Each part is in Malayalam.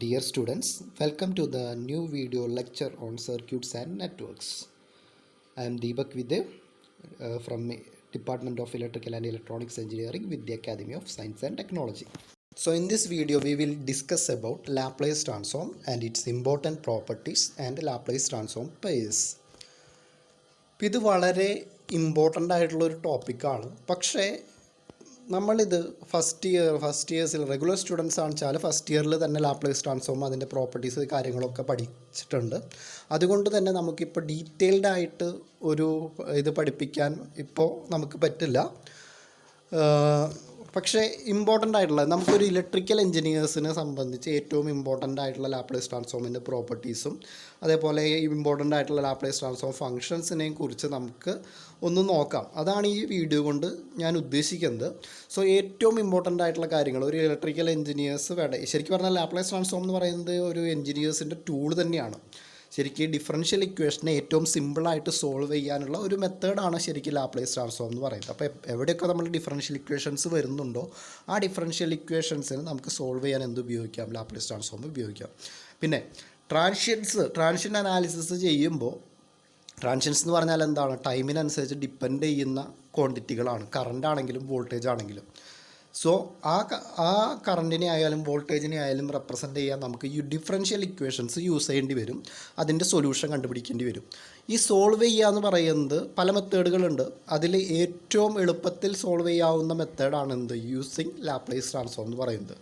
Dear students, welcome to the new video lecture on circuits and networks. I am Deepak Vidya from Department of Electrical and Electronics Engineering with the Academy of Science and Technology. So in this video we will discuss about Laplace transform and its important properties and Laplace transform pairs. ഇത് വളരെ ഇമ്പോർട്ടൻ്റ് ആയിട്ടുള്ളൊരു ടോപ്പിക്കാണ്. പക്ഷേ നമ്മളിത് ഫസ്റ്റ് ഇയേഴ്സിൽ റെഗുലർ സ്റ്റുഡൻസ് ആണെച്ചാൽ ഫസ്റ്റ് ഇയറിൽ തന്നെ ലാപ്ലേസ് ട്രാൻസ്ഫോം അതിൻ്റെ പ്രോപ്പർട്ടീസ് കാര്യങ്ങളൊക്കെ പഠിച്ചിട്ടുണ്ട്. അതുകൊണ്ട് തന്നെ നമുക്കിപ്പോൾ ഡീറ്റെയിൽഡ് ആയിട്ട് ഒരു ഇത് പഠിപ്പിക്കാൻ ഇപ്പോൾ നമുക്ക് പറ്റില്ല. പക്ഷേ ഇമ്പോർട്ടൻ്റ് ആയിട്ടുള്ള നമുക്കൊരു ഇലക്ട്രിക്കൽ എഞ്ചിനീയേഴ്സിനെ സംബന്ധിച്ച് ഏറ്റവും ഇമ്പോർട്ടൻ്റ് ആയിട്ടുള്ള ലാപ്ലേസ് ട്രാൻസ്ഫോമിൻ്റെ പ്രോപ്പർട്ടീസും അതേപോലെ ഇമ്പോർട്ടൻ്റ് ആയിട്ടുള്ള ലാപ്ലേസ് ട്രാൻസ്ഫോം ഫങ്ഷൻസിനെയും കുറിച്ച് നമുക്ക് ഒന്ന് നോക്കാം. അതാണ് ഈ വീഡിയോ കൊണ്ട് ഞാൻ ഉദ്ദേശിക്കുന്നത്. സോ ഏറ്റവും ഇമ്പോർട്ടൻ്റ് ആയിട്ടുള്ള കാര്യങ്ങൾ ഒരു ഇലക്ട്രിക്കൽ എഞ്ചിനീയേഴ്സ് ശരിക്കും പറഞ്ഞാൽ ലാപ്ലേസ് ട്രാൻസ്ഫോം എന്ന് പറയുന്നത് ഒരു എഞ്ചിനീയേഴ്സിൻ്റെ ടൂൾ തന്നെയാണ്. ശരിക്കും ഡിഫറൻഷ്യൽ ഇക്വേഷനെ ഏറ്റവും സിമ്പിളായിട്ട് സോൾവ് ചെയ്യാനുള്ള ഒരു മെത്തേഡാണ് ശരിക്കും ലാപ്ലേസ് ട്രാൻസ്ഫോം എന്ന് പറയുന്നത്. അപ്പോൾ എവിടെയൊക്കെ നമ്മൾ ഡിഫറൻഷ്യൽ ഇക്വേഷൻസ് വരുന്നുണ്ടോ ആ ഡിഫറൻഷ്യൽ ഇക്വേഷൻസിന് നമുക്ക് സോൾവ് ചെയ്യാൻ എന്ത് ഉപയോഗിക്കാം? ലാപ്ലേസ് ട്രാൻസ്ഫോം ഉപയോഗിക്കാം. പിന്നെ ട്രാൻഷൻ അനാലിസിസ് ചെയ്യുമ്പോൾ ട്രാൻഷൻസ് എന്ന് പറഞ്ഞാൽ എന്താണ്? ടൈമിനനുസരിച്ച് ഡിപ്പെൻഡ് ചെയ്യുന്ന ക്വാണ്ടിറ്റികളാണ്. കറണ്ട് ആണെങ്കിലും വോൾട്ടേജ് ആണെങ്കിലും. സോ ആ കറണ്ടിനെ ആയാലും വോൾട്ടേജിനെ ആയാലും റെപ്രസെൻ്റ് ചെയ്യാൻ നമുക്ക് ഈ ഡിഫറൻഷ്യൽ ഇക്വേഷൻസ് യൂസ് ചെയ്യേണ്ടി വരും. അതിൻ്റെ സൊല്യൂഷൻ കണ്ടുപിടിക്കേണ്ടി വരും. ഈ സോൾവ് ചെയ്യുക എന്ന് പറയുന്നത് പല മെത്തേഡുകളുണ്ട്. അതിൽ ഏറ്റവും എളുപ്പത്തിൽ സോൾവ് ചെയ്യാവുന്ന മെത്തേഡാണ് എന്ത്? യൂസിങ് ലാപ്ലേസ് ട്രാൻസ്ഫോം എന്ന് പറയുന്നത്.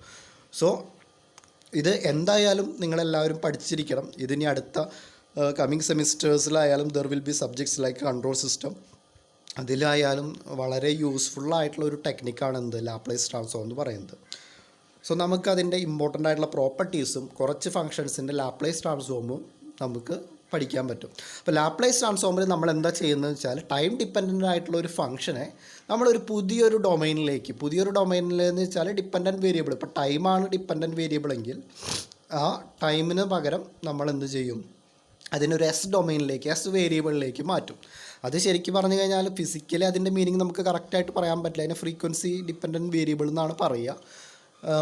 സോ ഇത് എന്തായാലും നിങ്ങളെല്ലാവരും പഠിച്ചിരിക്കണം. ഇതിനി അടുത്ത കമ്മിങ് സെമിസ്റ്റേഴ്സിലായാലും there will be subjects like control system. അതിലായാലും വളരെ യൂസ്ഫുള്ളായിട്ടുള്ള ഒരു ടെക്നിക്കാണ് എന്ത്? ലാപ്ലേസ് ട്രാൻസ്ഫോം എന്ന് പറയുന്നത്. സോ നമുക്കതിൻ്റെ ഇമ്പോർട്ടൻ്റ് ആയിട്ടുള്ള പ്രോപ്പർട്ടീസും കുറച്ച് ഫങ്ഷൻസിൻ്റെ ലാപ്ലേസ് ട്രാൻസ്ഫോമും നമുക്ക് പഠിക്കാൻ പറ്റും. അപ്പോൾ ലാപ്ലേസ് ട്രാൻസ്ഫോമിൽ നമ്മൾ എന്താ ചെയ്യുന്നതെന്ന് വെച്ചാൽ ടൈം ഡിപ്പെൻഡൻ്റ് ആയിട്ടുള്ള ഒരു ഫംഗ്ഷനെ നമ്മളൊരു പുതിയൊരു ഡൊമൈനിലെന്ന് വെച്ചാൽ ഡിപ്പെൻഡൻറ്റ് വേരിയബിൾ. ഇപ്പോൾ ടൈമാണ് ഡിപ്പെൻഡൻറ്റ് വേരിയബിൾ എങ്കിൽ ആ ടൈമിന് പകരം നമ്മൾ എന്ത് ചെയ്യും? അതിനൊരു എസ് വേരിയബിളിലേക്ക് മാറ്റും. അത് ശരിക്കും പറഞ്ഞു കഴിഞ്ഞാൽ ഫിസിക്കലി അതിൻ്റെ മീനിങ് നമുക്ക് കറക്റ്റായിട്ട് പറയാൻ പറ്റില്ല. അതിന് ഫ്രീക്വൻസി ഡിപ്പെൻഡൻറ്റ് വേരിയബിൾ എന്നാണ് പറയുക.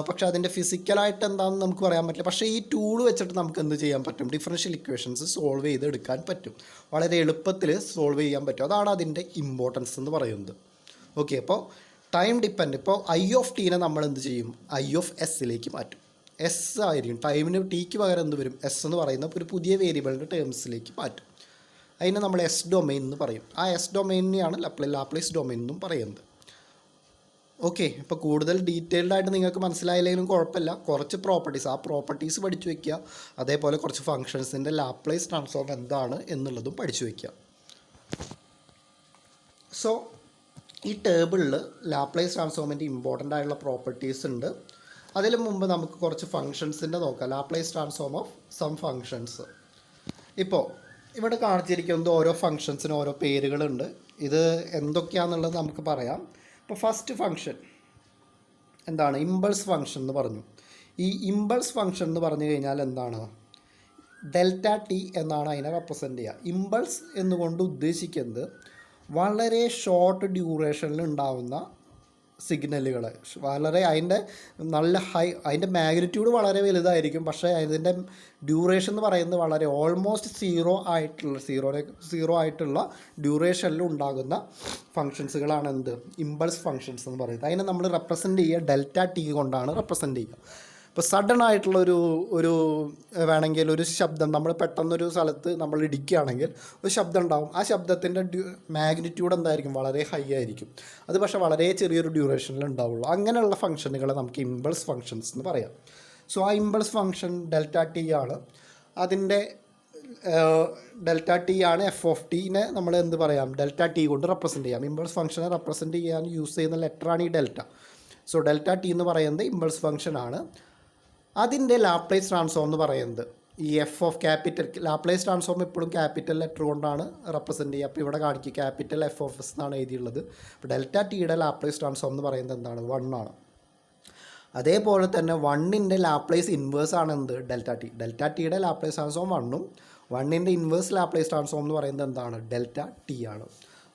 പക്ഷേ അതിൻ്റെ ഫിസിക്കലായിട്ട് എന്താണെന്ന് നമുക്ക് പറയാൻ പറ്റില്ല. പക്ഷേ ഈ ടൂൾ വെച്ചിട്ട് നമുക്ക് എന്ത് ചെയ്യാൻ പറ്റും? ഡിഫറൻഷ്യൽ ഇക്വേഷൻസ് സോൾവ് ചെയ്തെടുക്കാൻ പറ്റും. വളരെ എളുപ്പത്തിൽ സോൾവ് ചെയ്യാൻ പറ്റും. അതാണ് അതിൻ്റെ ഇമ്പോർട്ടൻസ് എന്ന് പറയുന്നത്. ഓക്കെ, അപ്പോൾ ടൈം ഡിപ്പെൻഡ്. ഇപ്പോൾ I(t) നമ്മൾ എന്ത് ചെയ്യും? I(s)ലേക്ക് മാറ്റും. എസ് ആയിരിക്കും. ടൈമിന് ടിക്ക് പകരം എന്ത് വരും? എസ് എന്ന് പറയുന്ന ഒരു പുതിയ വേരിയബിളിൻ്റെ ടേംസിലേക്ക് മാറ്റും. അതിനെ നമ്മൾ എസ് ഡൊമൈൻ എന്ന് പറയും. ആ എസ് ഡൊമൈനിനെയാണ് ലാപ്ലേസ് ഡൊമൈൻ എന്നും പറയുന്നത്. ഓക്കെ, ഇപ്പോൾ കൂടുതൽ ഡീറ്റെയിൽഡ് ആയിട്ട് നിങ്ങൾക്ക് മനസ്സിലായില്ലെങ്കിലും കുഴപ്പമില്ല. കുറച്ച് ആ പ്രോപ്പർട്ടീസ് പഠിച്ചു വയ്ക്കുക. അതേപോലെ കുറച്ച് ഫങ്ഷൻസിൻ്റെ ലാപ്ലേസ് ട്രാൻസ്ഫോം എന്താണ് എന്നുള്ളതും പഠിച്ചു വയ്ക്കുക. സോ ഈ ടേബിളിൽ ലാപ്ലേസ് ട്രാൻസ്ഫോമിൻ്റെ ഇമ്പോർട്ടൻ്റ് ആയിട്ടുള്ള പ്രോപ്പർട്ടീസ് ഉണ്ട്. അതിന് മുമ്പ് നമുക്ക് കുറച്ച് ഫങ്ഷൻസിൻ്റെ നോക്കാം. Laplace transform of some functions. ഇപ്പോൾ ഇവിടെ കാണിച്ചിരിക്കുന്നത് ഓരോ ഫങ്ഷൻസിനും ഓരോ പേരുകളുണ്ട്. ഇത് എന്തൊക്കെയാണെന്നുള്ളത് നമുക്ക് പറയാം. ഇപ്പോൾ ഫസ്റ്റ് ഫങ്ഷൻ എന്താണ്? ഇമ്പൾസ് ഫങ്ഷൻ എന്ന് പറഞ്ഞു. ഈ ഇമ്പൾസ് ഫങ്ഷൻ എന്ന് പറഞ്ഞു കഴിഞ്ഞാൽ എന്താണ്? Δt എന്നാണ് അതിനെ റെപ്രസെൻ്റ് ചെയ്യുക. ഇമ്പൾസ് എന്നുകൊണ്ട് ഉദ്ദേശിക്കുന്നത് വളരെ ഷോർട്ട് ഡ്യൂറേഷനിൽ ഉണ്ടാവുന്ന സിഗ്നലുകൾ. വളരെ അതിൻ്റെ മാഗ്നിറ്റ്യൂഡ് വളരെ വലുതായിരിക്കും. പക്ഷേ അതിൻ്റെ ഡ്യൂറേഷൻ എന്ന് പറയുന്നത് വളരെ ഓൾമോസ്റ്റ് സീറോ ആയിട്ടുള്ള ഡ്യൂറേഷനിൽ ഉണ്ടാകുന്ന ഫങ്ഷൻസുകളാണ് എന്ത്? ഇമ്പൾസ് ഫങ്ഷൻസ് എന്ന് പറയുന്നത്. അതിനെ നമ്മൾ റെപ്രസെൻ്റ് ചെയ്യുക Δt കൊണ്ടാണ് റെപ്രസെൻ്റ് ചെയ്യുക. ഇപ്പോൾ സഡൻ ആയിട്ടുള്ള ഒരു വേണമെങ്കിൽ ഒരു ശബ്ദം നമ്മൾ പെട്ടെന്നൊരു സ്ഥലത്ത് നമ്മൾ ഇടിക്കുകയാണെങ്കിൽ ഒരു ശബ്ദം ഉണ്ടാകും. ആ ശബ്ദത്തിൻ്റെ മാഗ്നിറ്റ്യൂഡ് എന്തായിരിക്കും? വളരെ ഹൈ ആയിരിക്കും. അത് പക്ഷേ വളരെ ചെറിയൊരു ഡ്യൂറേഷനിൽ ഉണ്ടാവുള്ളൂ. അങ്ങനെയുള്ള ഫംഗ്ഷനുകളെ നമുക്ക് ഇമ്പൾസ് ഫങ്ഷൻസ് എന്ന് പറയാം. സോ ആ ഇമ്പൾസ് ഫങ്ഷൻ Δt ആണ്. അതിൻ്റെ Δt ആണ് f(t)നെ നമ്മൾ എന്ത് പറയാം? Δt കൊണ്ട് റെപ്രസെൻ്റ് ചെയ്യാം. ഇമ്പൾസ് ഫംഗ്ഷനെ റെപ്രസെൻ്റ് ചെയ്യാൻ യൂസ് ചെയ്യുന്ന ലെറ്ററാണ് ഈ ഡെൽറ്റ. സോ Δt എന്ന് പറയുന്നത് ഇമ്പൾസ് ഫംഗ്ഷനാണ്. അതിൻ്റെ ലാപ്ലേസ് ട്രാൻസ്ഫോം എന്ന് പറയുന്നത് ഈ ലാപ്ലേസ് ട്രാൻസ്ഫോം എപ്പോഴും ക്യാപിറ്റൽ ലെറ്റർ കൊണ്ടാണ് റെപ്രസെൻ്റ് ചെയ്യുക. അപ്പോൾ ഇവിടെ കാണിക്കുക ക്യാപിറ്റൽ F(s) എന്നാണ് എഴുതിയുള്ളത്. അപ്പോൾ Δtയുടെ ലാപ്ലേസ് ട്രാൻസ്ഫോം എന്ന് പറയുന്നത് എന്താണ്? 1 ആണ്. അതേപോലെ തന്നെ 1ൻ്റെ ലാപ്ലേസ് ഇൻവേഴ്സ് ആണ് എന്ത്? Δt. Δtയുടെ ലാപ്ലേസ് ട്രാൻസ്ഫോം 1ഉം 1ൻ്റെ ഇൻവേഴ്സ് ലാപ്ലേസ് ട്രാൻസ്ഫോം എന്ന് പറയുന്നത് എന്താണ്? Δt ആണ്.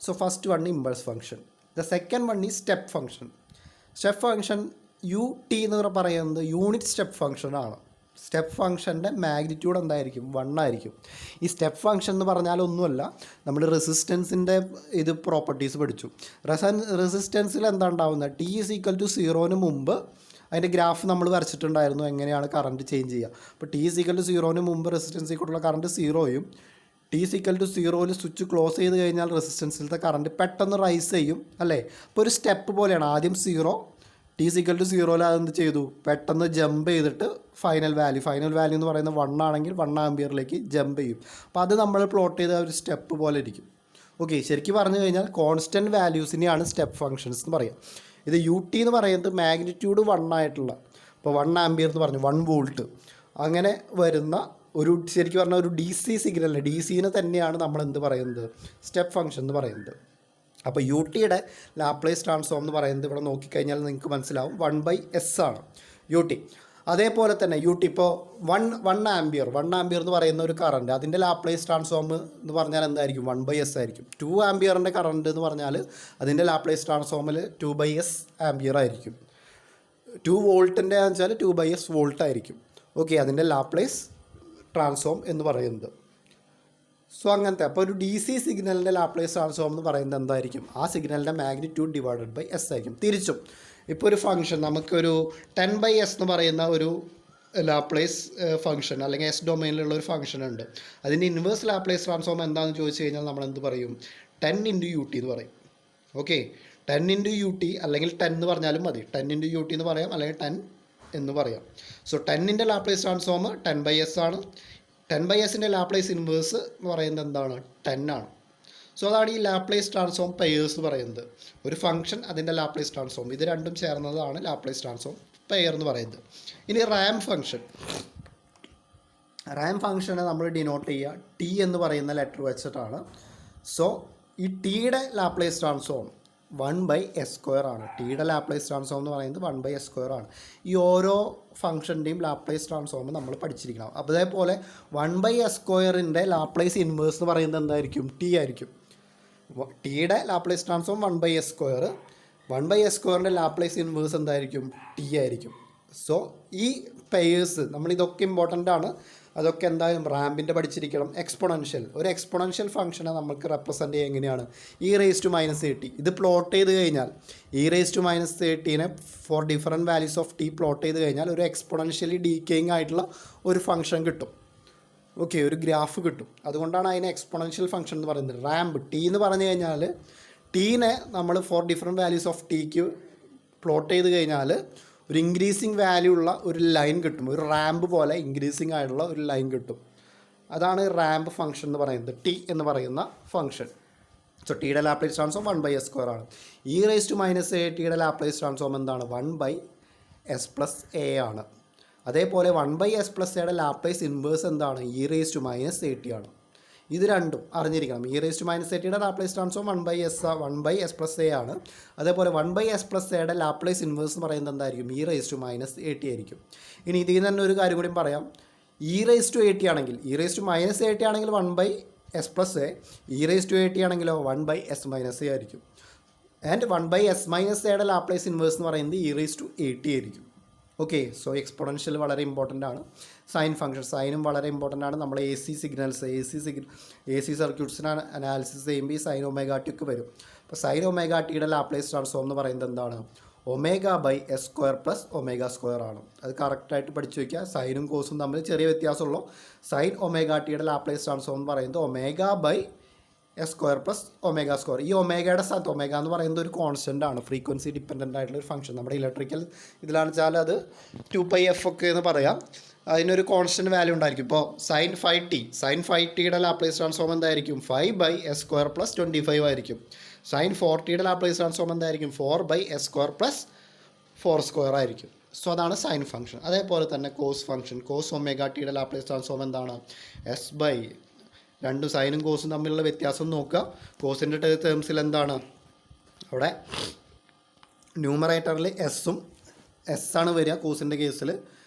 So first one impulse function. The second one ഈ step function. Step function ut എന്ന് പറയുന്നത് യൂണിറ്റ് സ്റ്റെപ്പ് ഫംഗ്ഷനാണ്. സ്റ്റെപ്പ് ഫംഗ്ഷൻ്റെ മാഗ്നിറ്റ്യൂഡ് എന്തായിരിക്കും? 1 ആയിരിക്കും. ഈ സ്റ്റെപ്പ് ഫംഗ്ഷൻ എന്ന് പറഞ്ഞാൽ ഒന്നുമല്ല, നമ്മൾ റെസിസ്റ്റൻസിൻ്റെ ഇത് പ്രോപ്പർട്ടീസ് പഠിച്ചു. റെസിസ്റ്റൻസിൽ എന്താ ഉണ്ടാവുന്നത്? ടി ഈസ് ഈക്വൽ ടു 0 മുമ്പ് അതിൻ്റെ ഗ്രാഫ് നമ്മൾ വരച്ചിട്ടുണ്ടായിരുന്നു, എങ്ങനെയാണ് കറണ്ട് ചേഞ്ച് ചെയ്യുക. അപ്പോൾ ടി ഈസ് ഈക്വൽ ടു 0 മുമ്പ് റെസിസ്റ്റൻസ് ഈക്വലുള്ള കറണ്ട് 0യും ടി ഈസ് ഈക്വൽ ടു 0യിൽ സ്വിച്ച് ക്ലോസ് ചെയ്ത് കഴിഞ്ഞാൽ റെസിസ്റ്റൻസിലത്തെ കറണ്ട് പെട്ടെന്ന് റൈസ് ചെയ്യും അല്ലേ. അപ്പോൾ ഒരു സ്റ്റെപ്പ് പോലെയാണ്. ആദ്യം 0, ടി ഈസ് ഈക്വൽ ടു 0യിൽ അതെന്ത് ചെയ്തു? പെട്ടെന്ന് ജമ്പ് ചെയ്തിട്ട് ഫൈനൽ വാല്യൂ എന്ന് പറയുന്നത് 1 ആണെങ്കിൽ 1 ആംപിയറിലേക്ക് ജമ്പ് ചെയ്യും. അപ്പോൾ അത് നമ്മൾ പ്ലോട്ട് ചെയ്ത ഒരു സ്റ്റെപ്പ് പോലെ ഇരിക്കും. ഓക്കെ, ശരിക്കും പറഞ്ഞു കഴിഞ്ഞാൽ കോൺസ്റ്റൻറ്റ് വാല്യൂസിനെയാണ് സ്റ്റെപ്പ് ഫംഗ്ഷൻസ് എന്ന് പറയുക. ഇത് യു ടി എന്ന് പറയുന്നത് മാഗ്നിറ്റ്യൂഡ് 1 ആയിട്ടുള്ള, ഇപ്പോൾ 1 ആംപിയർ എന്ന് പറഞ്ഞു, 1 വോൾട്ട് അങ്ങനെ വരുന്ന ഒരു ശരിക്കും പറഞ്ഞാൽ ഒരു ഡി സി സിഗ്നലിന്, ഡി സിനെ തന്നെയാണ് നമ്മൾ എന്ത് പറയുന്നത്? സ്റ്റെപ്പ് ഫംഗ്ഷൻ എന്ന് പറയുന്നത്. അപ്പോൾ യു ടിയുടെ ലാപ്ലേസ് ട്രാൻസ്ഫോം എന്ന് പറയുന്നത് ഇവിടെ നോക്കിക്കഴിഞ്ഞാൽ നിങ്ങൾക്ക് മനസ്സിലാവും 1/s ആണ് യു ടി. അതേപോലെ തന്നെ യു ടി ഇപ്പോൾ 1 ആംപിയർ എന്ന് പറയുന്ന ഒരു കറണ്ട്, അതിൻ്റെ ലാപ്ലേസ് ട്രാൻസ്ഫോം എന്ന് പറഞ്ഞാൽ എന്തായിരിക്കും? 1/s ആയിരിക്കും. 2 ആംപിയറിൻ്റെ കറണ്ട് എന്ന് പറഞ്ഞാൽ അതിൻ്റെ ലാപ്ലേസ് ട്രാൻസ്ഫോമിൽ 2/s ആംപിയർ ആയിരിക്കും. 2 വോൾട്ടിൻ്റെ വെച്ചാൽ 2/s വോൾട്ട് ആയിരിക്കും. ഓക്കെ, അതിൻ്റെ ലാപ്ലേസ് ട്രാൻസ്ഫോം എന്ന് പറയുന്നത്. സോ അങ്ങനത്തെ അപ്പോൾ ഒരു ഡി സി സിഗ്നലിൻ്റെ ലാപ്ലേസ് ട്രാൻസ്ഫോം എന്ന് പറയുന്നത് എന്തായിരിക്കും? ആ സിഗ്നലിൻ്റെ മാഗ്നിറ്റ്യൂഡ് ഡിവൈഡഡ് ബൈ എസ് ആയിരിക്കും. തിരിച്ചും ഇപ്പോൾ ഒരു ഫംഗ്ഷൻ നമുക്കൊരു 10/s എന്ന് പറയുന്ന ഒരു ലാപ്ലേസ് ഫംഗ്ഷൻ അല്ലെങ്കിൽ എസ് ഡൊമൈനിലുള്ള ഒരു ഫംഗ്ഷൻ ഉണ്ട്. അതിൻ്റെ ഇൻവേഴ്സ് ലാപ്ലേസ് ട്രാൻസ്ഫോം എന്താണെന്ന് ചോദിച്ചു കഴിഞ്ഞാൽ നമ്മൾ എന്ത് പറയും? 10 × ut എന്ന് പറയും. ഓക്കെ, 10 × ut അല്ലെങ്കിൽ 10 എന്ന് പറഞ്ഞാലും മതി. 10 × ut എന്ന് പറയാം, അല്ലെങ്കിൽ 10 എന്ന് പറയാം. സോ 10ൻ്റെ ലാപ്ലേസ് ട്രാൻസ്ഫോം 10/s ആണ്. 10/sൻ്റെ ലാപ്ലേസ് ഇൻവേഴ്സ് എന്ന് പറയുന്നത് എന്താണ്? 10 ആണ്. സോ അതാണ് ഈ ലാപ്ലേസ് ട്രാൻസ്ഫോം പെയേഴ്സ് എന്ന് പറയുന്നത്. ഒരു ഫംഗ്ഷൻ, അതിൻ്റെ ലാപ്ലേസ് ട്രാൻസ്ഫോം, ഇത് രണ്ടും ചേർന്നതാണ് ലാപ്ലേസ് ട്രാൻസ്ഫോം പെയർ എന്ന് പറയുന്നത്. ഇനി റാമ്പ് ഫംഗ്ഷനെ നമ്മൾ ഡിനോട്ട് ചെയ്യുക ടി എന്ന് പറയുന്ന ലെറ്റർ വെച്ചിട്ടാണ്. സോ ഈ ടിയുടെ ലാപ്ലേസ് ട്രാൻസ്ഫോം 1/s² ആണ്. ടിയുടെ ലാപ്ലേസ് ട്രാൻസ്ഫോം എന്ന് പറയുന്നത് 1/s² ആണ്. ഈ ഓരോ ഫംഗ്ഷൻ്റെയും ലാപ്ലേസ് ട്രാൻസ്ഫോം നമ്മൾ പഠിച്ചിരിക്കണം. അതേപോലെ 1/s² ലാപ്ലേസ് ഇൻവേഴ്സ് എന്ന് പറയുന്നത് എന്തായിരിക്കും? ടി ആയിരിക്കും. ടിയുടെ Laplace transform 1/s², 1/s² Laplace inverse എന്തായിരിക്കും? ടി ആയിരിക്കും. സോ ഈ പെയേഴ്സ് നമ്മളിതൊക്കെ ഇമ്പോർട്ടൻ്റ് ആണ്. അതൊക്കെ എന്തായാലും റാമ്പിൻ്റെ പഠിച്ചിരിക്കണം. ഒരു എക്സ്പൊണൻഷ്യൽ ഫംഗ്ഷനെ നമുക്ക് റെപ്രസെൻറ്റ് ചെയ്യുക എങ്ങനെയാണ്? e⁻⁻t. ഇത് പ്ലോട്ട് ചെയ്ത് കഴിഞ്ഞാൽ e⁻⁻tനെ for different values of t plot ചെയ്ത് കഴിഞ്ഞാൽ ഒരു എക്സ്പൊണൻഷ്യലി ഡീക്കേയിങ് ആയിട്ടുള്ള ഒരു ഫംഗ്ഷൻ കിട്ടും. ഓക്കെ, ഒരു ഗ്രാഫ് കിട്ടും. അതുകൊണ്ടാണ് അതിനെ എക്സ്പൊണൻഷ്യൽ ഫംഗ്ഷൻ എന്ന് പറയുന്നത്. റാമ്പ് ടി എന്ന് പറഞ്ഞു കഴിഞ്ഞാൽ ടീനെ നമ്മൾ ഫോർ ഡിഫറെൻറ്റ് വാല്യൂസ് ഓഫ് ടിക്ക് പ്ലോട്ട് ചെയ്ത് കഴിഞ്ഞാൽ ഒരു ഇൻക്രീസിങ് വാല്യൂ ഉള്ള ഒരു ലൈൻ കിട്ടും. ഒരു റാമ്പ് പോലെ ഇൻക്രീസിങ് ആയിട്ടുള്ള ഒരു ലൈൻ കിട്ടും. അതാണ് റാമ്പ് ഫംഗ്ഷൻ എന്ന് പറയുന്നത്, ടി എന്ന് പറയുന്ന ഫംഗ്ഷൻ. സോ ടിയുടെ ലാപ്ലേസ് ട്രാൻസ്ഫോം 1/s² ആണ്. e⁻⁻ ലാപ്ലേസ് ട്രാൻസ്ഫോം എന്താണ്? 1/s+a ആണ്. അതേപോലെ 1/s+aയുടെ ലാപ്ലേസ് ഇൻവേഴ്സ് എന്താണ്? e⁻⁻t ആണ്. ഇത് രണ്ടും അറിഞ്ഞിരിക്കണം. e⁻⁻tയുടെ ലാപ്ലേസ് ട്രാൻസ്ഫോം 1/s+a ആണ്. അതേപോലെ 1/s+aയുടെ ലാപ്ലേസ് ഇൻവേഴ്സ് എന്ന് പറയുന്നത് എന്തായിരിക്കും? e⁻⁻t ആയിരിക്കും. ഇനി ഇതിൽ നിന്ന് തന്നെ ഒരു കാര്യം കൂടി പറയാം. e⁻⁻t ആണെങ്കിൽ e⁻⁻t ആണെങ്കിൽ 1/s+a, e⁻⁻t ആണെങ്കിലോ 1/s-a ആയിരിക്കും. ആൻഡ് 1/s-aയുടെ ലാപ്ലേസ് ഇൻവേഴ്സ് എന്ന് പറയുന്നത് e⁻⁻t ആയിരിക്കും. ഓക്കെ, സോ എക്സ്പൊണൻഷ്യൽ വളരെ ഇമ്പോർട്ടൻ്റ് ആണ്. സൈൻ ഫംഗ്ഷൻ, സൈനും വളരെ ഇമ്പോർട്ടൻ്റ് ആണ്. നമ്മൾ എ സി സർക്യൂട്ട്സിന് അനാലിസിസ് ചെയ്യുമ്പോൾ ഈ sin ωt ഒക്കെ വരും. അപ്പോൾ sin ωtയുടെ ലാപ്ലേസ് ട്രാൻസ്ഫോം എന്ന് പറയുന്നത് എന്താണ്? ω/s² + ω² ആണ്. അത് കറക്റ്റായിട്ട് പഠിച്ചു വയ്ക്കുക. സൈനും കോസും തമ്മിൽ ചെറിയ വ്യത്യാസമുള്ളൂ. sin ωtയുടെ ലാപ്ലേസ് ട്രാൻസ്ഫോം എന്ന് പറയുന്നത് ω/s² + ω². ഈ ഒമേഗയുടെ സ്ഥലത്ത് ഒമേഗ എന്ന് പറയുന്നത് ഒരു കോൺസ്റ്റൻ്റ് ആണ്, ഫ്രീക്വൻസി ഡിപ്പെൻഡൻ്റ് ആയിട്ടുള്ള ഒരു ഫംഗ്ഷൻ. നമ്മുടെ ഇലക്ട്രിക്കൽ ഇതിലാണെന്ന് വെച്ചാൽ അത് 2πf ഒക്കെ എന്ന് പറയാം. അതിനൊരു കോൺസ്റ്റൻറ്റ് വാല്യൂ ഉണ്ടായിരിക്കും. ഇപ്പോൾ sin 5t ലാപ്ലേസ് ട്രാൻസ്ഫോം എന്തായിരിക്കും? 5/s² + 25 ആയിരിക്കും. sin 4tയുടെ ലാപ്ലേസ് ട്രാൻസ്ഫോം എന്തായിരിക്കും? 4/s² + 4² ആയിരിക്കും. സോ അതാണ് സൈൻ ഫംഗ്ഷൻ. അതേപോലെ തന്നെ കോസ് ഫംഗ്ഷൻ, cos ωtയുടെ ലാപ്ലേസ് ട്രാൻസ്ഫോം എന്താണ്? രണ്ടും സൈനും കോസും തമ്മിലുള്ള വ്യത്യാസം നോക്കുക. കോസിൻ്റെ ടേംസിൽ എന്താണ്? അവിടെ ന്യൂമറേറ്ററിൽ എസ് ആണ് വരിക കോസിൻ്റെ കേസിൽ,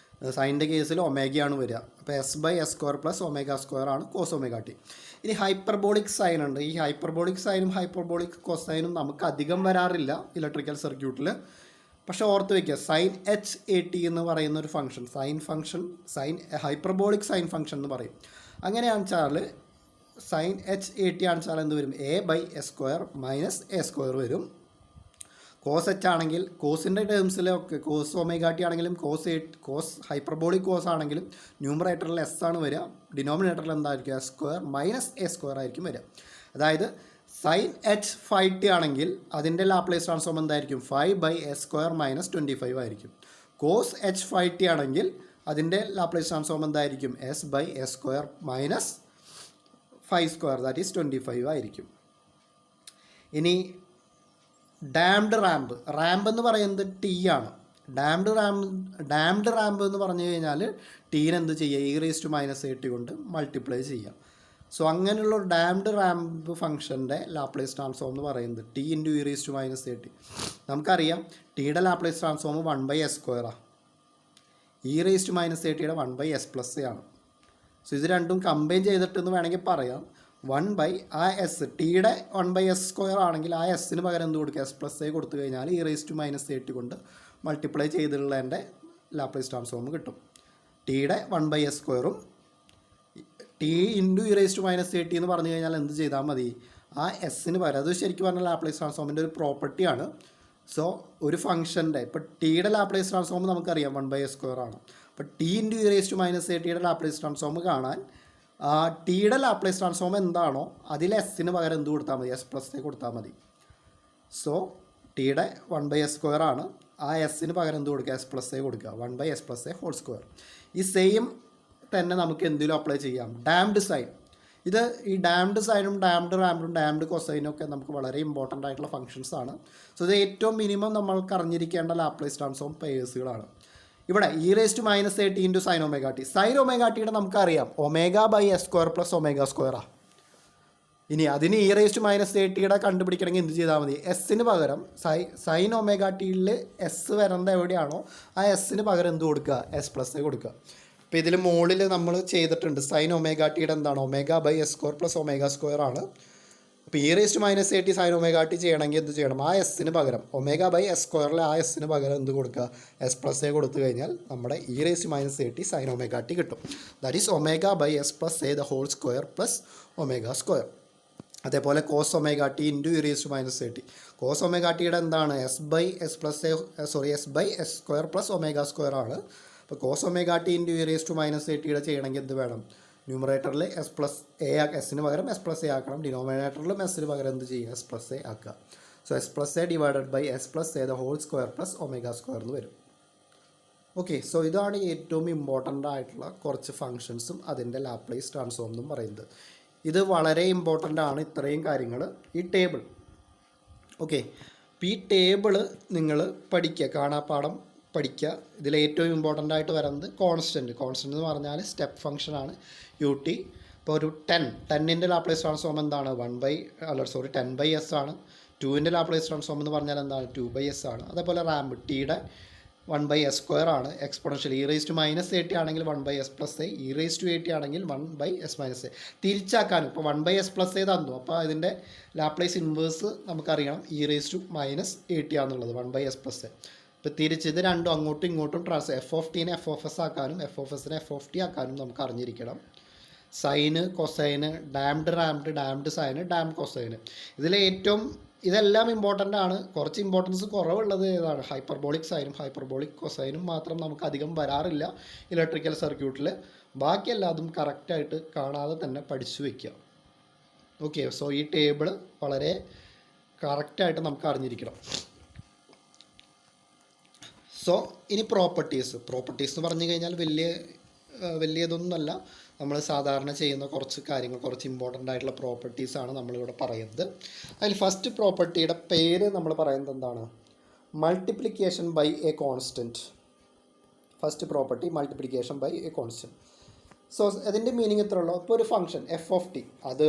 സൈൻ്റെ കേസിൽ ഒമേഗയാണ് വരിക. അപ്പോൾ s/s² + ω² ആണ് cos ωt. ഇനി ഹൈപ്പർബോളിക് സൈൻ ഉണ്ട്. ഈ ഹൈപ്പർബോളിക് സൈനും ഹൈപ്പർബോളിക് കൊസൈനും നമുക്ക് അധികം വരാറില്ല ഇലക്ട്രിക്കൽ സർക്യൂട്ടിൽ. പക്ഷേ ഓർത്ത് വയ്ക്കുക സൈൻ എച്ച് എ ടി എന്ന് പറയുന്ന ഒരു function, sine hyperbolic sine function എന്ന് പറയും. അങ്ങനെയാണെന്ന് വെച്ചാൽ സൈൻ എച്ച് എ ടി ആണെന്ന് വെച്ചാൽ എന്ത് വരും? A by s square minus a square വരും. കോസ് എച്ച് ആണെങ്കിൽ കോസിൻ്റെ ടേംസിലൊക്കെ കോസ് ഒമേഗ ടി ആണെങ്കിലും കോസ് ഹൈപ്പർബോളിക് കോസ് ആണെങ്കിലും ന്യൂമറേറ്ററിൽ എസ് ആണ് വരിക, ഡിനോമിനേറ്ററിൽ എന്തായിരിക്കും? S square minus a square ആയിരിക്കും വരിക. അതായത് സൈൻ എച്ച് 5t ആണെങ്കിൽ അതിൻ്റെ ലാപ്ലേസ് ട്രാൻസ്ഫോം എന്തായിരിക്കും? 5/s സ്ക്വയർ മൈനസ് 25 ആയിരിക്കും. കോസ് എച്ച് 5t ആണെങ്കിൽ അതിൻ്റെ ലാപ്ലേസ് ട്രാൻസ്ഫോം എന്തായിരിക്കും? s/s square minus 5 square, that is 25 ആയിരിക്കും. ഇനി ഡാംഡ് റാമ്പ് എന്ന് പറയുന്നത് ടി ആണ്. ഡാംഡ് റാമ്പ് എന്ന് പറഞ്ഞു കഴിഞ്ഞാൽ ടീനെ എന്ത് ചെയ്യുക? e⁻⁻at കൊണ്ട് മൾട്ടിപ്ലൈ ചെയ്യുക. സോ അങ്ങനെയുള്ള ഒരു ഡാംഡ് റാമ്പ് ഫംഗ്ഷൻ്റെ ലാപ്ലേസ് ട്രാൻസ്ഫോം എന്ന് പറയുന്നത് ടി ഇൻറ്റു e⁻⁻at. നമുക്കറിയാം ടിയുടെ ലാപ്ലേസ് ട്രാൻസ്ഫോം 1/s സ്ക്വയറാണ്, e⁻⁻atയുടെ 1/s+a ആണ്. സോ ഇത് രണ്ടും കമ്പൈൻ ചെയ്തിട്ടെന്ന് വേണമെങ്കിൽ പറയാം 1/s. ടിയുടെ 1/s സ്ക്വയർ ആണെങ്കിൽ ആ എസ്സിന് പകരം എന്ത് കൊടുക്കുക? s+a കൊടുത്തു കഴിഞ്ഞാൽ e⁻⁻at കൊണ്ട് മൾട്ടിപ്ലൈ ചെയ്തിട്ടുള്ളതിൻ്റെ ലാപ്ലേസ് ട്രാൻസ്ഫോം കിട്ടും. ടിയുടെ 1/s സ്ക്വയറും ടി ഇൻറ്റു e⁻⁻at എന്ന് പറഞ്ഞു കഴിഞ്ഞാൽ എന്ത് ചെയ്താൽ മതി? ആ എസ്സിന് പകരം, അത് ശരിക്കും പറഞ്ഞാൽ ലാപ്ലേസ് ട്രാൻസ്ഫോമിൻ്റെ ഒരു പ്രോപ്പർട്ടിയാണ്. സോ ഒരു ഫംഗ്ഷൻ്റെ ഇപ്പോൾ ടിയുടെ ലാപ്ലേസ് ട്രാൻസ്ഫോം നമുക്കറിയാം 1/s സ്ക്വയർ ആണ്. അപ്പോൾ ടി ഇൻറ്റു e⁻⁻atയുടെ ലാപ്ലേസ് ട്രാൻസ്ഫോം കാണാൻ ടിയുടെ ലാപ്ലേസ് ട്രാൻസ്ഫോം എന്താണോ അതിൽ എസ്സിന് പകരം എന്ത് കൊടുത്താൽ മതി? s+a കൊടുത്താൽ മതി. സോ ടിയുടെ 1/s സ്ക്വയർ ആണ്, ആ എസ്സിന് പകരം എന്ത് കൊടുക്കുക? s+a കൊടുക്കുക, 1/s+a ഹോൾ സ്ക്വയർ. ഈ സെയിം തന്നെ നമുക്ക് എന്തെങ്കിലും അപ്ലൈ ചെയ്യാം. ഡാംഡ് സൈൻ, ഇത് ഈ ഡാംഡ് സൈനും ഡാംഡ് റാമ്പും ഡാംഡ് കൊസൈനും ഒക്കെ നമുക്ക് വളരെ ഇമ്പോർട്ടൻ്റ് ആയിട്ടുള്ള ഫംഗ്ഷൻസ് ആണ്. സോ ഇത് ഏറ്റവും മിനിമം നമ്മൾക്ക് അറിഞ്ഞിരിക്കേണ്ട ലാപ്ലേസ് ട്രാൻസ്ഫോം പേഴ്സുകളാണ്. ഇവിടെ e⁻⁻at into sine omega T. Sign omega ടിയുടെ നമുക്കറിയാം ω/s സ്ക്വയർ പ്ലസ് ഒമേഗ സ്ക്വയറാണ്. ഇനി അതിന് e⁻⁻atയുടെ കണ്ടുപിടിക്കണമെങ്കിൽ എന്ത് ചെയ്താൽ മതി? എസ്സിന് പകരം സൈൻ ഒമേഗ ടിയിൽ എസ് വരുന്നത് എവിടെയാണോ ആ എസ്സിന് പകരം എന്ത് കൊടുക്കുക? s+a കൊടുക്കുക. ഇപ്പോൾ ഇതിൽ മുകളിൽ നമ്മൾ ചെയ്തിട്ടുണ്ട് സൈൻ ഒമേഗ ടിയുടെ എന്താണ്? ω/s square plus omega square ആണ്. അപ്പോൾ e⁻⁻at സൈൻ ഒമേഗ ടി ചെയ്യണമെങ്കിൽ എന്ത് ചെയ്യണം? ആ എസ്സിന് പകരം ω/s സ്ക്വയറിലെ ആ എസ്സിന് പകരം എന്ത് കൊടുക്കുക? s+a കൊടുത്തു കഴിഞ്ഞാൽ നമ്മുടെ e⁻⁻at സൈൻ ഒമേഗ ടി കിട്ടും. That is ω/s+a the whole square plus omega square. അതേപോലെ cos omega t into e⁻⁻at. Cos omega ടിയുടെ എന്താണ്? s/s square plus omega square ആണ്. അപ്പോൾ കോസ് ഒമേഗ ടി ഇൻറ്റു e⁻⁻atയുടെ ചെയ്യണമെങ്കിൽ എന്ത് വേണം? ന്യൂമറേറ്ററിൽ s+a എസ്സിന് പകരം s+a ആക്കണം, ഡിനോമിനേറ്ററിലും എസ്സിന് പകരം എന്ത് ചെയ്യുക? s+a ആക്കുക. So s+a divided by s+a the whole square plus omega square എന്ന് വരും. ഓക്കെ, സോ ഇതാണ് ഏറ്റവും ഇമ്പോർട്ടൻ്റ് ആയിട്ടുള്ള കുറച്ച് ഫങ്ഷൻസും അതിൻ്റെ ലാപ്ലേസ് ട്രാൻസ്ഫോം എന്നും പറയുന്നത്. ഇത് വളരെ ഇമ്പോർട്ടൻ്റ് ആണ്, ഇത്രയും കാര്യങ്ങൾ ഈ ടേബിൾ. ഓക്കെ, ഈ ടേബിൾ നിങ്ങൾ പഠിക്കുക, കാണാപ്പാഠം പഠിക്കുക. ഇതിൽ ഏറ്റവും ഇമ്പോർട്ടൻ്റ് ആയിട്ട് വരുന്നത് കോൺസ്റ്റൻറ്റ് എന്ന് പറഞ്ഞാൽ സ്റ്റെപ്പ് ഫംഗ്ഷനാണ് ut. ഇപ്പോൾ ഒരു 10ൻ്റെ ലാപ്ലേസ് ട്രാൻസ്ഫോം എന്താണ്? 10/s ആണ്. 2ൻ്റെ ലാപ്ലേസ് ട്രാൻസ്ഫോം എന്ന് പറഞ്ഞാൽ എന്താണ്? 2/s ആണ്. അതേപോലെ റാമ്പ് ടിയുടെ 1/s സ്ക്വയർ ആണ്. എക്സ്പോണൻഷ്യൽ e⁻⁻at ആണെങ്കിൽ 1/s+a, e⁻⁻at ആണെങ്കിൽ 1/s-a. തിരിച്ചാക്കാനും ഇപ്പോൾ 1/s+a തന്നു, അപ്പോൾ അതിൻ്റെ ലാപ്ലേസ് ഇൻവേഴ്സ് നമുക്കറിയണം e⁻⁻at ആണെന്നുള്ളത് 1/s+a. ഇപ്പോൾ തിരിച്ച് ഇത് രണ്ടും അങ്ങോട്ടും ഇങ്ങോട്ടും f(t)നെ f(s) ആക്കാനും f(s)നെ f(t) ആക്കാനും നമുക്ക് അറിഞ്ഞിരിക്കണം. സൈന്, കൊസൈന്, ഡാംഡ് സൈന്, ഡാംഡ് കൊസൈന്, ഇതെല്ലാം ഇമ്പോർട്ടൻ്റ് ആണ്. കുറച്ച് ഇമ്പോർട്ടൻസ് കുറവുള്ളത് ഏതാണ്? ഹൈപ്പർബോളിക് സൈനും ഹൈപ്പർബോളിക് കൊസൈനും മാത്രം നമുക്ക് അധികം വരാറില്ല ഇലക്ട്രിക്കൽ സർക്യൂട്ടിൽ. ബാക്കി എല്ലാതും കറക്റ്റായിട്ട് കാണാതെ തന്നെ പഠിച്ചു വയ്ക്കുക. ഓക്കെ, സോ ഈ ടേബിൾ വളരെ കറക്റ്റായിട്ട് നമുക്ക് അറിഞ്ഞിരിക്കണം. സോ ഇനി പ്രോപ്പർട്ടീസ് എന്ന് പറഞ്ഞു കഴിഞ്ഞാൽ വലിയതൊന്നുമല്ല, നമ്മൾ സാധാരണ ചെയ്യുന്ന കുറച്ച് കാര്യങ്ങൾ, കുറച്ച് ഇമ്പോർട്ടൻ്റ് ആയിട്ടുള്ള പ്രോപ്പർട്ടീസാണ് നമ്മളിവിടെ പറയുന്നത്. അതിൽ ഫസ്റ്റ് പ്രോപ്പർട്ടിയുടെ പേര് നമ്മൾ പറയുന്നത് എന്താണ്? Multiplication by a constant. First property multiplication by a constant. So അതിൻ്റെ മീനിങ് ഇത്ര ഉള്ളൂ. ഇപ്പോൾ ഒരു ഫംഗ്ഷൻ f(t), അത്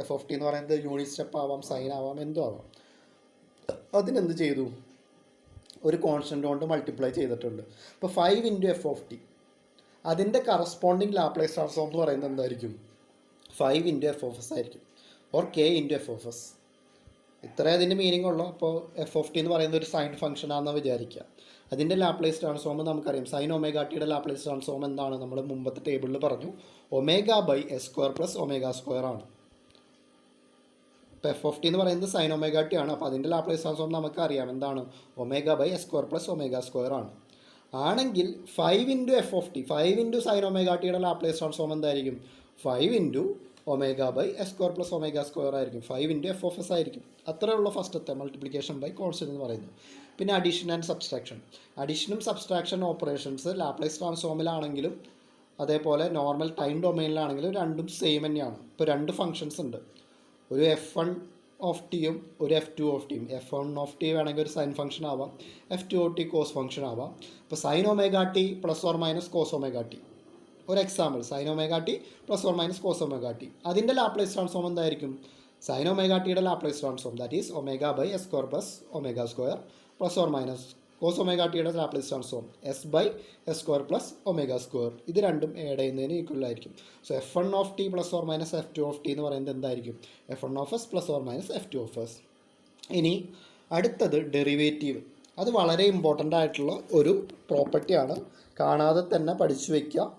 f(t) എന്ന് പറയുന്നത് യൂണിറ്റ് സ്റ്റെപ്പ് ആവാം, സൈൻ ആവാം, എന്തോ ആവാം. അതിനെന്ത് ചെയ്തു? ഒരു കോൺസ്റ്റൻ്റ് കൊണ്ട് മൾട്ടിപ്ലൈ ചെയ്തിട്ടുണ്ട്. ഇപ്പോൾ 5 × f(t), അതിൻ്റെ കറസ്പോണ്ടിങ് ലാപ്ലേസ് ട്രാൻസ്ഫോം എന്ന് പറയുന്നത് എന്തായിരിക്കും? 5 × f(s) ആയിരിക്കും, ഓർ k × f(s). ഇത്രേ അതിൻ്റെ മീനിങ് ഉള്ളൂ. അപ്പോൾ എഫ് ഓഫ് ടി എന്ന് പറയുന്നത് ഒരു സൈൻ ഫംഗ്ഷൻ ആണെന്ന് വിചാരിക്കുക. അതിൻ്റെ ലാപ്ലേസ് ട്രാൻസ്ഫോം നമുക്കറിയാം. സൈൻ ഒമേഗ ടിയുടെ ലാപ്ലേസ് ട്രാൻസ്ഫോം എന്താണ്? നമ്മൾ മുമ്പത്തെ ടേബിളിൽ പറഞ്ഞു, omega by s square plus omega square ആണ്. ഇപ്പോൾ എഫ് ഓഫ് ടി എന്ന് പറയുന്നത് സൈൻ ഒമേഗ ടി ആണ്. അപ്പോൾ അതിൻ്റെ ലാപ്ലേസ് ട്രാൻസ്ഫോം നമുക്കറിയാം എന്താണ്? Omega by s square plus omega square ആണ്. ആണെങ്കിൽ 5 into f of t, 5 into sine omega ടിയുടെ ലാപ്ലേസ് ട്രാൻസ്ഫോം എന്തായിരിക്കും? 5 into omega by s square plus omega square ആയിരിക്കും. 5 ഇൻറ്റു എഫ് ഓഫ് എസ് ആയിരിക്കും. അത്രേ ഉള്ളൂ ഫസ്റ്റത്തെ മൾട്ടിപ്ലിക്കേഷൻ ബൈ കോൺസ്റ്റന്റ് എന്ന് പറയുന്നത്. പിന്നെ അഡീഷൻ ആൻഡ് സബ്സ്ട്രാക്ഷൻ. അഡീഷനും സബ്സ്ട്രാക്ഷൻ ഓപ്പറേഷൻസ് ലാപ്ലേസ് ട്രാൻസ്ഫോമിലാണെങ്കിലും അതേപോലെ നോർമൽ ടൈം ഡൊമൈനിലാണെങ്കിലും രണ്ടും സെയിം തന്നെയാണ്. ഇപ്പോൾ രണ്ട് ഫംഗ്ഷൻസ് ഉണ്ട്. ഒരു F1 ഓഫ് ടിയും ഒരു F2 ഓഫ് ടിയും. F1 ഓഫ് ടി വേണമെങ്കിൽ ഒരു സൈൻ ഫംഗ്ഷൻ ആവാം, F2 of T cos function ആവാം. ഇപ്പോൾ sine omega t plus or minus cos omega t. ഒരു example, sine omega t plus or minus cos omega t. അതിൻ്റെ ലാപ്ലേസ് ട്രാൻസ്ഫോം എന്തായിരിക്കും? സൈൻ ഒമേഗ ടിയുടെ Laplace transform that is omega by s square plus omega square plus or minus cos omega ടിയുടെ Laplace transform s by s square plus omega square. ഇത് രണ്ടും ആഡ് ചെയ്യുന്നതിന് ഈക്വൽ ആയിരിക്കും. So F1 of t plus or minus F2 of T എന്ന് പറയുന്നത് എന്തായിരിക്കും? F1 of S plus or minus F2 of S. ഇനി അടുത്തത് ഡെറിവേറ്റീവ്. അത് വളരെ ഇമ്പോർട്ടൻ്റ് ആയിട്ടുള്ള ഒരു പ്രോപ്പർട്ടിയാണ്. കാണാതെ തന്നെ പഠിച്ചു വയ്ക്കുക.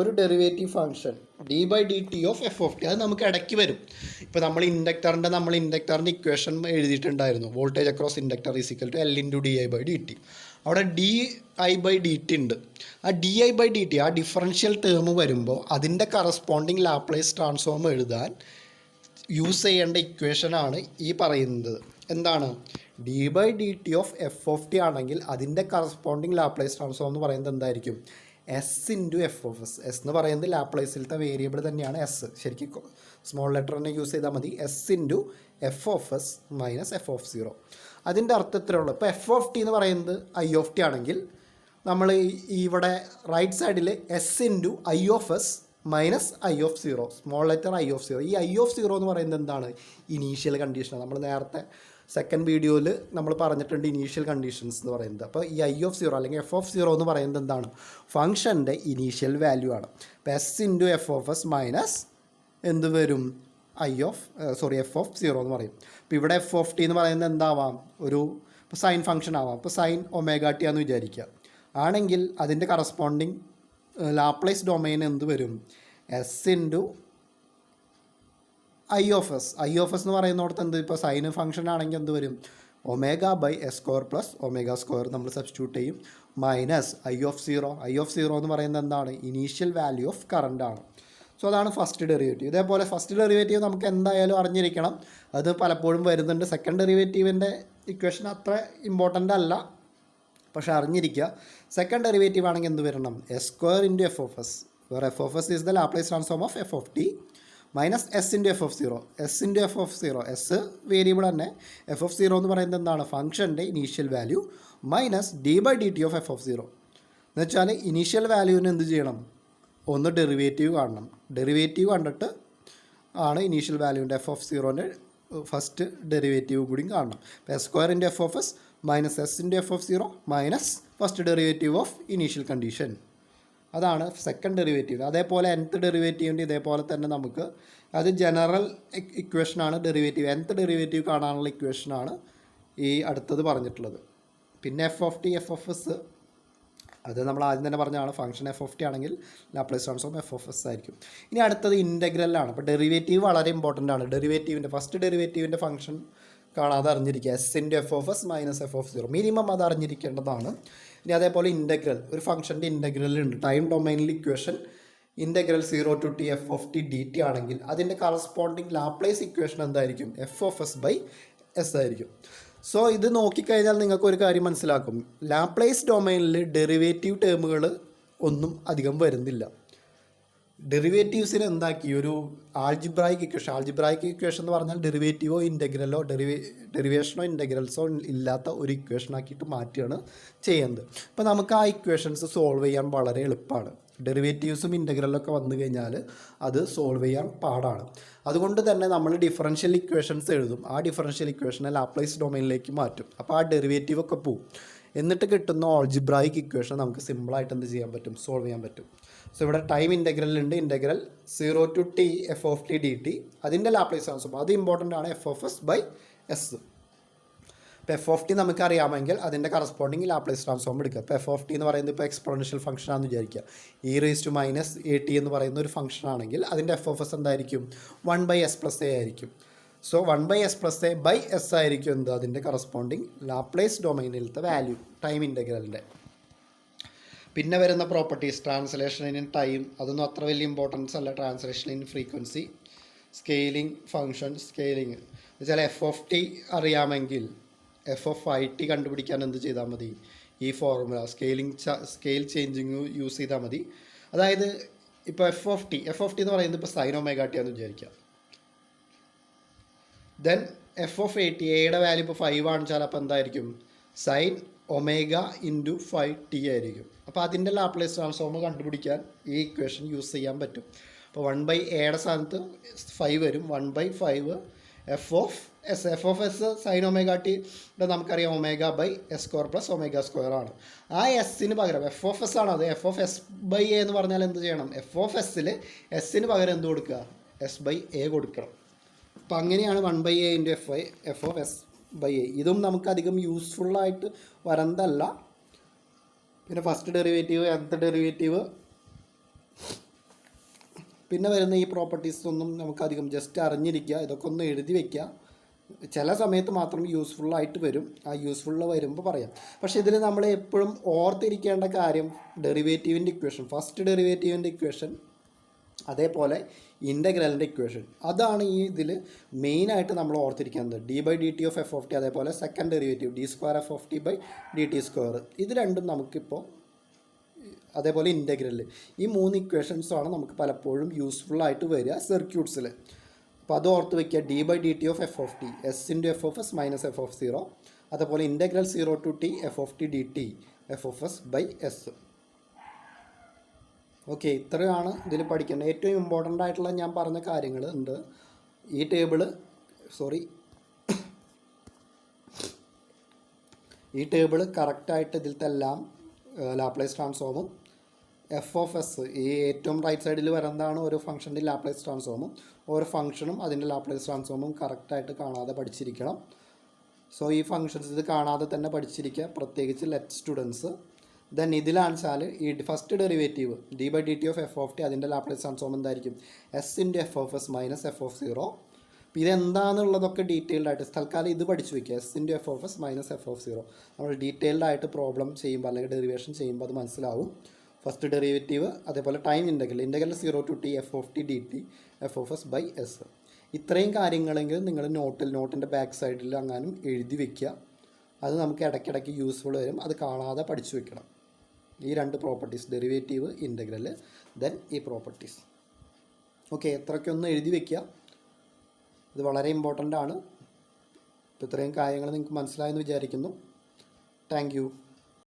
ഒരു derivative function d by d t of f of t, അത് നമുക്ക് ഇടയ്ക്ക് വരും. ഇപ്പോൾ നമ്മൾ ഇൻഡക്ടറിൻ്റെ ഇക്വേഷൻ എഴുതിയിട്ടുണ്ടായിരുന്നു. Voltage across inductor is equal to L into d I by d t. അവിടെ d I by d t ഉണ്ട്. ആ d I by d t, ആ ഡിഫറൻഷ്യൽ ടേം വരുമ്പോൾ അതിൻ്റെ കറസ്പോണ്ടിങ് ലാപ്ലേസ് ട്രാൻസ്ഫോം എഴുതാൻ യൂസ് ചെയ്യേണ്ട ഇക്വേഷനാണ് ഈ പറയുന്നത്. എന്താണ്? D by d t of f of t ആണെങ്കിൽ അതിൻ്റെ കറസ്പോണ്ടിങ് ലാപ്ലേസ് ട്രാൻസ്ഫോം എന്ന് പറയുന്നത് എന്തായിരിക്കും? S into f of S. S എന്ന് പറയുന്നത് ലാപ്ലേസിലത്തെ വേരിയബിൾ തന്നെയാണ് എസ്. ശരിക്കും സ്മോൾ ലെറ്റർ തന്നെ യൂസ് ചെയ്താൽ മതി. S into f of s minus f of zero. അതിൻ്റെ അർത്ഥത്തിലേ ഉള്ളൂ. ഇപ്പോൾ എഫ് ഓഫ് ടി എന്ന് പറയുന്നത് ഐ ഓഫ് ടി ആണെങ്കിൽ നമ്മൾ ഇവിടെ റൈറ്റ് സൈഡിൽ S into i of s minus i of zero, small letter I of zero. ഈ ഐ ഓഫ് സീറോ എന്ന് പറയുന്നത് എന്താണ്? ഇനീഷ്യൽ കണ്ടീഷനാണ്. നമ്മൾ നേരത്തെ സെക്കൻഡ് വീഡിയോയിൽ നമ്മൾ പറഞ്ഞിട്ടുണ്ട് ഇനീഷ്യൽ കണ്ടീഷൻസ് എന്ന് പറയുന്നത്. അപ്പോൾ ഈ ഐ ഓഫ് സീറോ അല്ലെങ്കിൽ എഫ് ഓഫ് സീറോ എന്ന് പറയുന്നത് എന്താണ്? ഫംഗ്ഷൻ്റെ ഇനീഷ്യൽ വാല്യൂ ആണ്. അപ്പോൾ S into f of s minus എന്ത് വരും? എഫ് ഓഫ് സീറോ എന്ന് പറയും. അപ്പോൾ ഇവിടെ എഫ് ഓഫ് ടി എന്ന് പറയുന്നത് എന്താവാം? ഇപ്പോൾ സൈൻ ഫംഗ്ഷൻ ആവാം. ഇപ്പോൾ സൈൻ ഒമേഗ ടി ആണെന്ന് വിചാരിക്കുക. ആണെങ്കിൽ അതിൻ്റെ കറസ്പോണ്ടിങ് ലാപ്ലേസ് ഡൊമൈൻ എന്ത് വരും? S into i of s. I of s എന്ന് പറയുന്നിടത്ത് എന്ത്? ഇപ്പോൾ സൈൻ ഫംഗ്ഷൻ ആണെങ്കിൽ എന്ത് വരും? Omega by s square plus omega square നമ്മൾ സബ്സ്റ്റിറ്റ്യൂട്ട് ചെയ്യും, minus i of zero. I of zero എന്ന് പറയുന്നത് എന്താണ്? ഇനീഷ്യൽ വാല്യൂ ഓഫ് കറണ്ട് ആണ്. സോ അതാണ് ഫസ്റ്റ് ഡെറിവേറ്റീവ്. ഇതേപോലെ ഫസ്റ്റ് ഡെറിവേറ്റീവ് നമുക്ക് എന്തായാലും അറിഞ്ഞിരിക്കണം. അത് പലപ്പോഴും വരുന്നുണ്ട്. സെക്കൻഡ് ഡെറിവേറ്റീവിൻ്റെ ഇക്വേഷൻ അത്ര ഇമ്പോർട്ടൻ്റ് അല്ല, പക്ഷേ അറിഞ്ഞിരിക്കുക. സെക്കൻഡ് ഡെറിവേറ്റീവ് ആണെങ്കിൽ എന്ത് വരണം? S square into f of s, where f of s is the Laplace transform of f of t, minus s into f of zero. S into f of zero, s variable തന്നെ. എഫ് ഓഫ് സീറോ എന്ന് പറയുന്നത് എന്താണ്? ഫംഗ്ഷൻ്റെ initial value minus d by d t of f of zero. എന്ന് വെച്ചാൽ ഇനീഷ്യൽ വാല്യൂവിന് എന്ത് ചെയ്യണം? ഒന്ന് ഡെറിവേറ്റീവ് കാണണം. ഡെറിവേറ്റീവ് കണ്ടിട്ട് ആണ് ഇനീഷ്യൽ വാല്യൂവിൻ്റെ എഫ് ഓഫ് സീറോൻ്റെ ഫസ്റ്റ് ഡെറിവേറ്റീവ് കൂടിയും കാണണം. അപ്പോൾ s square into f of s minus s into f of zero minus first derivative of initial condition. അതാണ് സെക്കൻഡ് ഡെറിവേറ്റീവ്. അതേപോലെ nth ഡെറിവേറ്റീവിൻ്റെ ഇതേപോലെ തന്നെ നമുക്ക് അത് ജനറൽ ഇക്വേഷനാണ് ഡെറിവേറ്റീവ്. nth ഡെറിവേറ്റീവ് കാണാനുള്ള ഇക്വേഷനാണ് ഈ അടുത്തത് പറഞ്ഞിട്ടുള്ളത്. പിന്നെ f of t f of s, അത് നമ്മൾ ആദ്യം തന്നെ പറഞ്ഞതാണ്. ഫംഗ്ഷൻ എഫ് ഓഫ് ടി ആണെങ്കിൽ Laplace transform F of S ആയിരിക്കും. ഇനി അടുത്തത് ഇൻ്റഗ്രലാണ്. അപ്പോൾ ഡെറിവേറ്റീവ് വളരെ ഇമ്പോർട്ടൻ്റ് ആണ്. ഫസ്റ്റ് ഡെറിവേറ്റീവിൻ്റെ ഫംഗ്ഷൻ കാണാതെ അറിഞ്ഞിരിക്കുക. S into f of s minus f of zero, minimum അത് അറിഞ്ഞിരിക്കേണ്ടതാണ്. ഇനി അതേപോലെ ഇൻ്റഗ്രൽ, ഒരു ഫംഗ്ഷൻ്റെ ഇൻ്റഗ്രലുണ്ട്. ടൈം ഡൊമൈനിൽ equation integral 0 to t f of t d t ആണെങ്കിൽ അതിൻ്റെ കറസ്പോണ്ടിങ് ലാപ്ലേസ് ഇക്വേഷൻ എന്തായിരിക്കും? F of s by s ആയിരിക്കും. സോ ഇത് നോക്കിക്കഴിഞ്ഞാൽ നിങ്ങൾക്ക് ഒരു കാര്യം മനസ്സിലാക്കും. ലാപ്ലേസ് ഡൊമൈനിൽ ഡെറിവേറ്റീവ് ടേമുകൾ ഒന്നും അധികം വരുന്നില്ല. ഡെറിവേറ്റീവ്സിന് എന്താക്കി? ഒരു ആൾജിബ്രായിക് ഇക്വേഷൻ എന്ന് പറഞ്ഞാൽ ഡെറിവേറ്റീവോ ഇൻ്റഗ്രലോ ഡെറിവേഷനോ ഇൻ്റഗ്രൽസോ ഇല്ലാത്ത ഒരു ഇക്വേഷൻ ആക്കിയിട്ട് മാറ്റുകയാണ് ചെയ്യുന്നത്. അപ്പോൾ നമുക്ക് ആ ഇക്വേഷൻസ് സോൾവ് ചെയ്യാൻ വളരെ എളുപ്പമാണ്. ഡെറിവേറ്റീവ്സും ഇൻ്റഗ്രലൊക്കെ വന്നു കഴിഞ്ഞാൽ അത് സോൾവ് ചെയ്യാൻ പാടാണ്. അതുകൊണ്ട് തന്നെ നമ്മൾ ഡിഫറൻഷ്യൽ ഇക്വേഷൻസ് എഴുതും. ആ ഡിഫറൻഷ്യൽ ഇക്വേഷനെ ലാപ്ലേസ് ഡൊമൈനിലേക്ക് മാറ്റും. അപ്പോൾ ആ ഡെറിവേറ്റീവ് ഒക്കെ പോവും. എന്നിട്ട് കിട്ടുന്ന ആൾജിബ്രായിക് ഇക്വേഷൻ നമുക്ക് സിമ്പിളായിട്ട് എന്ത് ചെയ്യാൻ പറ്റും? സോൾവ് ചെയ്യാൻ പറ്റും. സോ ഇവിടെ ടൈം ഇൻ്റഗ്രലുണ്ട്. Integral 0 to t f of t d t, അതിൻ്റെ ലാപ്ലേസ് ട്രാൻസ്ഫോം അത് ഇമ്പോർട്ടൻ്റ് ആണ്. F of s by s. ഇപ്പോൾ എഫ് ഓഫ് ടി നമുക്കറിയാമെങ്കിൽ അതിൻ്റെ കറസ്പോണ്ടിങ് ലാപ്ലേസ് ട്രാൻസ്ഫോം എടുക്കുക. ഇപ്പോൾ എഫ് ഓഫ് ടി എന്ന് പറയുന്നത് ഇപ്പോൾ എക്സ്പോണൻഷ്യൽ ഫംഗ്ഷൻ ആണെന്ന് വിചാരിക്കുക. e⁻−at എന്ന് പറയുന്ന ഒരു ഫംഗ്ഷൻ ആണെങ്കിൽ അതിൻ്റെ എഫ് ഓഫ് എസ് എന്തായിരിക്കും? 1/s+a ആയിരിക്കും. സോ 1/s+a/s ആയിരിക്കും എന്ത്? അതിൻ്റെ കറസ്പോണ്ടിങ് ലാപ്ലേസ് ഡൊമൈനിലത്തെ വാല്യൂ ടൈം ഇൻ്റഗ്രലിൻ്റെ. പിന്നെ വരുന്ന പ്രോപ്പർട്ടീസ് ട്രാൻസ്ലേഷൻ ഇൻ ടൈം, അതൊന്നും അത്ര വലിയ ഇമ്പോർട്ടൻസ് അല്ല. Translation in frequency, scaling function, scaling എന്നുവെച്ചാൽ എഫ് ഓഫ് ടി അറിയാമെങ്കിൽ എഫ് ഓഫ് ഐ ടി കണ്ടുപിടിക്കാൻ എന്ത് ചെയ്താൽ മതി? ഈ ഫോർമുല സ്കെയിൽ ചേഞ്ചിങ് യൂസ് ചെയ്താൽ മതി. അതായത് ഇപ്പോൾ എഫ് ഓഫ് ടി എന്ന് പറയുന്നത് ഇപ്പോൾ സൈൻ ഒമേഗ ടി ആണെന്ന് വിചാരിക്കാം. ദെൻ എഫ് ഓഫ് എയുടെ വാല്യൂ ഇപ്പോൾ 5 ആണെച്ചാൽ അപ്പോൾ എന്തായിരിക്കും? സൈൻ ഒമേഗ ഇൻറ്റു 5t ആയിരിക്കും. അപ്പോൾ അതിൻ്റെ ലാപ്ലേസ് ട്രാൻസ്ഫോം കണ്ടുപിടിക്കാൻ ഈ ഇക്വേഷൻ യൂസ് ചെയ്യാൻ പറ്റും. അപ്പോൾ 1/aയുടെ സ്ഥാനത്ത് 5 വരും. 1/5 F of S sign omega T നമുക്കറിയാം ω/s² ആണ്. ആ എസ്സിന് പകരം എഫ് ഓഫ് എസ് ആണ്, അത് എഫ് ഓഫ് s/a എന്ന് പറഞ്ഞാൽ എന്ത് ചെയ്യണം? എഫ് ഓഫ് എസ്സിൽ എസ്സിന് പകരം എന്ത് കൊടുക്കുക? s/a കൊടുക്കണം. അപ്പം അങ്ങനെയാണ് 1/a × എഫ് ഓഫ് s/a. ഇതും നമുക്കധികം യൂസ്ഫുള്ളായിട്ട് വരുന്നതല്ല. പിന്നെ ഫസ്റ്റ് ഡെറിവേറ്റീവ്, nth ഡെറിവേറ്റീവ്, പിന്നെ വരുന്ന ഈ പ്രോപ്പർട്ടീസ് ഒന്നും നമുക്കധികം ജസ്റ്റ് അറിഞ്ഞിരിക്കുക, ഇതൊക്കെ ഒന്ന് എഴുതി വയ്ക്കുക. ചില സമയത്ത് മാത്രം യൂസ്ഫുള്ളായിട്ട് വരും. ആ യൂസ്ഫുള്ള് വരുമ്പോൾ പറയാം. പക്ഷേ ഇതിൽ നമ്മൾ എപ്പോഴും ഓർത്തിരിക്കേണ്ട കാര്യം ഡെറിവേറ്റീവിൻ്റെ ഇക്വേഷൻ, ഫസ്റ്റ് ഡെറിവേറ്റീവിൻ്റെ ഇക്വേഷൻ, അതേപോലെ ഇൻ്റഗ്രലിൻ്റെ ഇക്വേഷൻ, അതാണ് ഈ ഇതിൽ മെയിനായിട്ട് നമ്മൾ ഓർത്തിരിക്കുന്നത്. d/dt of f of T, അതേപോലെ സെക്കൻഡ് ഡെറിവേറ്റീവ് d²f(t/dt²). ഇത് രണ്ടും നമുക്കിപ്പോൾ, അതേപോലെ ഇൻ്റഗ്രൽ, ഈ 3 ഇക്വേഷൻസാണ് നമുക്ക് പലപ്പോഴും യൂസ്ഫുള്ളായിട്ട് വരിക സർക്യൂട്ട്സിൽ. അപ്പോൾ അത് ഓർത്ത് വയ്ക്കുക. d/dt of f of T s/f(f(s)−f(0), അതേപോലെ integral 0 to t f(t)dt f(s)/s. Okay, ഇത്രയാണ് ഇതിൽ പഠിക്കേണ്ടത്. ഏറ്റവും ഇമ്പോർട്ടൻ്റ് ആയിട്ടുള്ള ഞാൻ പറഞ്ഞ കാര്യങ്ങൾ ഉണ്ട്. ഈ ടേബിള് കറക്റ്റായിട്ട് ഇതിലത്തെ എല്ലാം ലാപ്ലേസ് ട്രാൻസ്ഫോമും എഫ് ഓഫ് എസ്, ഈ ഏറ്റവും റൈറ്റ് സൈഡിൽ വരുന്നതാണ് ഓരോ ഫംഗ്ഷൻ്റെ ലാപ്ലേസ് ട്രാൻസ്ഫോമും. ഓരോ ഫംഗ്ഷനും അതിൻ്റെ ലാപ്ലേസ് ട്രാൻസ്ഫോമും കറക്റ്റായിട്ട് കാണാതെ പഠിച്ചിരിക്കണം. സോ ഈ ഫംഗ്ഷൻസ് ഇത് കാണാതെ തന്നെ പഠിച്ചിരിക്കുക, പ്രത്യേകിച്ച് ലെറ്റ് സ്റ്റുഡൻസ്. ദെൻ ഇതിലാണെച്ചാൽ ഈ first derivative d/dt of f of T, അതിൻ്റെ ലാപ്ലേസ് ട്രാൻസ്ഫോം എന്തായിരിക്കും? s/f(s)−f(0). അപ്പോൾ ഇതെന്താണെന്നുള്ളതൊക്കെ ഡീറ്റെയിൽഡ് ആയിട്ട് തൽക്കാലം ഇത് പഠിച്ചു വയ്ക്കുക. s/f(s)−f(0). നമ്മൾ ഡീറ്റെയിൽഡ് ആയിട്ട് പ്രോബ്ലം ചെയ്യുമ്പോൾ അല്ലെങ്കിൽ ഡെറിവേഷൻ ചെയ്യുമ്പോൾ അത് മനസ്സിലാവും. ഫസ്റ്റ് ഡെറിവേറ്റീവ്, അതേപോലെ time integral 0 to t f(t)dt f(s)/s. ഇത്രയും കാര്യങ്ങളെങ്കിലും നിങ്ങൾ നോട്ടിൻ്റെ ബാക്ക് സൈഡിൽ അങ്ങാനും എഴുതി വയ്ക്കുക. അത് നമുക്ക് ഇടയ്ക്കിടയ്ക്ക് യൂസ്ഫുൾ വരും. അത് കാണാതെ പഠിച്ചു വെക്കണം. ഈ 2 പ്രോപ്പർട്ടീസ്, ഡെറിവേറ്റീവ്, ഇൻ്റഗ്രൽ, ദെൻ ഈ പ്രോപ്പർട്ടീസ്. ഓക്കെ, എത്രയ്ക്കൊന്ന് എഴുതി വയ്ക്കുക. ഇത് വളരെ ഇമ്പോർട്ടൻ്റ് ആണ്. ഇപ്പോൾ ഇത്രയും കാര്യങ്ങൾ നിങ്ങൾക്ക് മനസ്സിലായെന്ന് വിചാരിക്കുന്നു. Thank you.